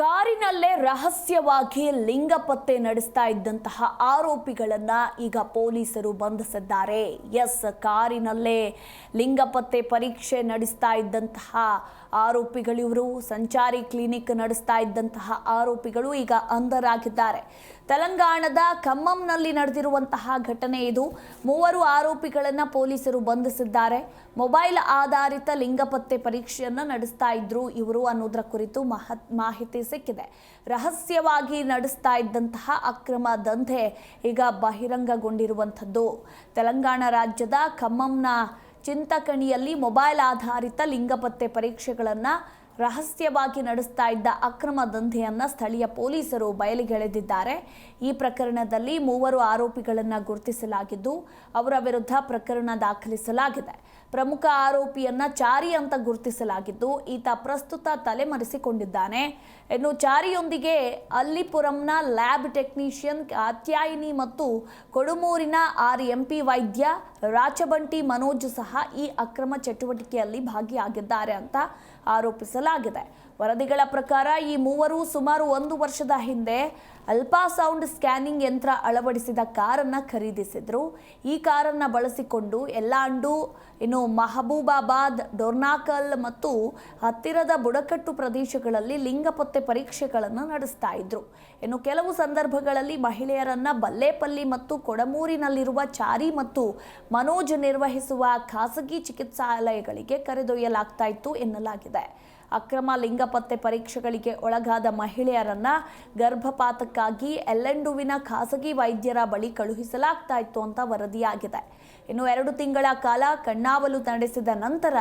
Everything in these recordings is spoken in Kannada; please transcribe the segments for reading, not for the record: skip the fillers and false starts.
ಕಾರಿನಲ್ಲೇ ರಹಸ್ಯವಾಗಿ ಲಿಂಗ ಪತ್ತೆ ನಡೆಸ್ತಾ ಇದ್ದಂತಹ ಆರೋಪಿಗಳನ್ನ ಈಗ ಪೊಲೀಸರು ಬಂಧಿಸಿದ್ದಾರೆ. ಕಾರಿನಲ್ಲೇ ಲಿಂಗ ಪತ್ತೆ ಪರೀಕ್ಷೆ ನಡೆಸ್ತಾ ಇದ್ದಂತಹ ಆರೋಪಿಗಳಿವರು, ಸಂಚಾರಿ ಕ್ಲಿನಿಕ್ ನಡೆಸ್ತಾ ಇದ್ದಂತಹ ಆರೋಪಿಗಳು ಈಗ ಅಂಧರಾಗಿದ್ದಾರೆ. ತೆಲಂಗಾಣದ ಖಮ್మంನಲ್ಲಿ ನಡೆದಿರುವಂತಹ ಘಟನೆ ಇದು. 3 ಆರೋಪಿಗಳನ್ನ ಪೊಲೀಸರು ಬಂಧಿಸಿದ್ದಾರೆ. ಮೊಬೈಲ್ ಆಧಾರಿತ ಲಿಂಗ ಪತ್ತೆ ಪರೀಕ್ಷೆಯನ್ನು ನಡೆಸ್ತಾ ಇದ್ರು ಇವರು ಅನ್ನೋದರ ಕುರಿತು ಮಾಹಿತಿ ಸಿಕ್ಕಿದೆ. ರಹಸ್ಯವಾಗಿ ನಡೆಸ್ತಾ ಇದ್ದಂತಹ ಅಕ್ರಮ ದಂಧೆ ಈಗ ಬಹಿರಂಗಗೊಂಡಿರುವಂಥದ್ದು. ತೆಲಂಗಾಣ ರಾಜ್ಯದ ಖಮ್మంನ ಚಿಂತಕಣಿಯಲ್ಲಿ ಮೊಬೈಲ್ ಆಧಾರಿತ ಲಿಂಗ ಪತ್ತೆ ಪರೀಕ್ಷೆಗಳನ್ನು ರಹಸ್ಯವಾಗಿ ನಡೆಸ್ತಾ ಇದ್ದ ಅಕ್ರಮ ದಂಧೆಯನ್ನು ಸ್ಥಳೀಯ ಪೊಲೀಸರು ಬಯಲಿಗೆಳೆದಿದ್ದಾರೆ. ಈ ಪ್ರಕರಣದಲ್ಲಿ 3 ಆರೋಪಿಗಳನ್ನು ಗುರುತಿಸಲಾಗಿದ್ದು ಅವರ ವಿರುದ್ಧ ಪ್ರಕರಣ ದಾಖಲಿಸಲಾಗಿದೆ. ಪ್ರಮುಖ ಆರೋಪಿಯನ್ನ ಚಾರಿ ಅಂತ ಗುರುತಿಸಲಾಗಿದ್ದು ಈತ ಪ್ರಸ್ತುತ ತಲೆಮರೆಸಿಕೊಂಡಿದ್ದಾನೆ. ಇನ್ನು ಚಾರಿಯೊಂದಿಗೆ ಅಲ್ಲಿಪುರಂನ ಲ್ಯಾಬ್ ಟೆಕ್ನಿಷಿಯನ್ ಕಾತ್ಯಾಯಿನಿ ಮತ್ತು ಕೊಡುಮೂರಿನ RMP ವೈದ್ಯ ರಾಚಬಂಟಿ ಮನೋಜ್ ಸಹ ಈ ಅಕ್ರಮ ಚಟುವಟಿಕೆಯಲ್ಲಿ ಭಾಗಿಯಾಗಿದ್ದಾರೆ ಅಂತ ಆರೋಪಿಸಲಾಗಿದೆ. ವರದಿಗಳ ಪ್ರಕಾರ ಈ 3 ಸುಮಾರು 1 ವರ್ಷದ ಹಿಂದೆ ಅಲ್ಟ್ರಾಸೌಂಡ್ ಸ್ಕ್ಯಾನಿಂಗ್ ಯಂತ್ರ ಅಳವಡಿಸಿದ ಕಾರನ್ನು ಖರೀದಿಸಿದ್ರು. ಈ ಕಾರನ್ನು ಬಳಸಿಕೊಂಡು ಯಲ್ಲಾಂಡು, ಇನ್ನು ಮಹಬೂಬಾಬಾದ್, ಡೋರ್ನಾಕಲ್ ಮತ್ತು ಹತ್ತಿರದ ಬುಡಕಟ್ಟು ಪ್ರದೇಶಗಳಲ್ಲಿ ಲಿಂಗ ಪತ್ತೆ ಪರೀಕ್ಷೆಗಳನ್ನು ನಡೆಸ್ತಾ ಇದ್ರು. ಇನ್ನು ಕೆಲವು ಸಂದರ್ಭಗಳಲ್ಲಿ ಮಹಿಳೆಯರನ್ನ ಬಲ್ಲೇಪಲ್ಲಿ ಮತ್ತು ಕೊಡಮೂರಿನಲ್ಲಿರುವ ಚಾರಿ ಮತ್ತು ಮನೋಜ್ ನಿರ್ವಹಿಸುವ ಖಾಸಗಿ ಚಿಕಿತ್ಸಾಲಯಗಳಿಗೆ ಕರೆದೊಯ್ಯಲಾಗ್ತಾ ಇತ್ತು ಎನ್ನಲಾಗಿದೆ. ಅಕ್ರಮ ಲಿಂಗ ಪತ್ತೆ ಪರೀಕ್ಷೆಗಳಿಗೆ ಒಳಗಾದ ಮಹಿಳೆಯರನ್ನ ಗರ್ಭಪಾತಕ್ಕಾಗಿ ಎಲ್ಲೆಂಡುವಿನ ಖಾಸಗಿ ವೈದ್ಯರ ಬಳಿ ಕಳುಹಿಸಲಾಗ್ತಾ ಇತ್ತು ಅಂತ ವರದಿಯಾಗಿದೆ. ಇನ್ನು 2 ತಿಂಗಳ ಕಾಲ ಕಣ್ಣಾವಲು ನಡೆಸಿದ ನಂತರ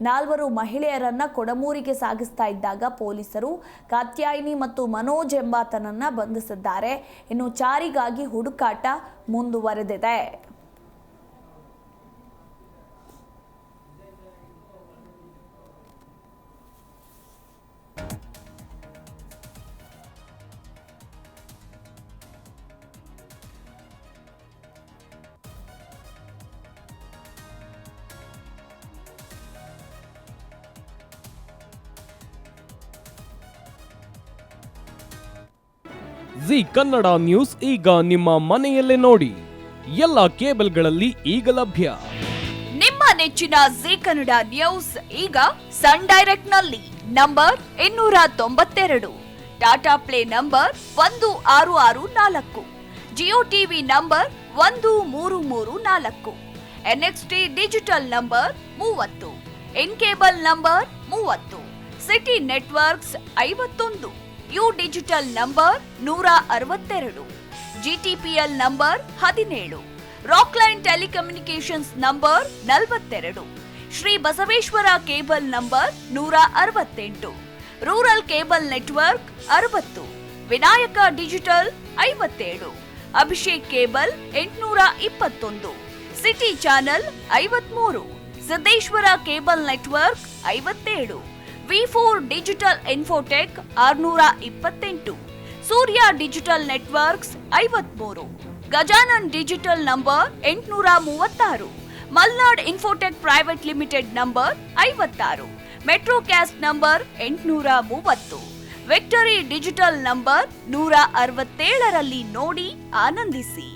4 ಮಹಿಳೆಯರನ್ನ ಕೊಡಮೂರಿಗೆ ಸಾಗಿಸ್ತಾ ಇದ್ದಾಗ ಪೊಲೀಸರು ಕಾತ್ಯಾಯಿನಿ ಮತ್ತು ಮನೋಜ್ ಎಂಬಾತನನ್ನ ಬಂಧಿಸಿದ್ದಾರೆ. ಇನ್ನು ಚಾರಿಗಾಗಿ ಹುಡುಕಾಟ ಮುಂದುವರೆದಿದೆ. ಜಿ ಕನ್ನಡ ನ್ಯೂಸ್ ಈಗ ನಿಮ್ಮ ಮನೆಯಲ್ಲೇ ನೋಡಿ. ಎಲ್ಲ ಕೇಬಲ್ಗಳಲ್ಲಿ ಈಗ ಲಭ್ಯ. ನಿಮ್ಮ ನೆಚ್ಚಿನ ಜಿ ಕನ್ನಡ ನ್ಯೂಸ್ ಈಗ ಸನ್ ಡೈರೆಕ್ಟ್ ನಲ್ಲಿ number 292, Tata play number 1664, Jio TV number 1334, NXT digital number 30, in cable number 30, city networks 51, U digital number 162, GTPL number 17, Rockline telecommunications number 42, Shri Basaveshwara cable number 168, rural cable network 60, Vinayaka digital 57, Abhishek cable 821, city channel 53, Siddeshwara cable network 57, V4 digital Infotech 628, Surya digital networks 53, Gajanan digital number 836, Malnad Infotech private limited number 56, Metro Cast number 830, Victory Digital number 167ರಲ್ಲಿ ನೋಡಿ ಆನಂದಿಸಿ.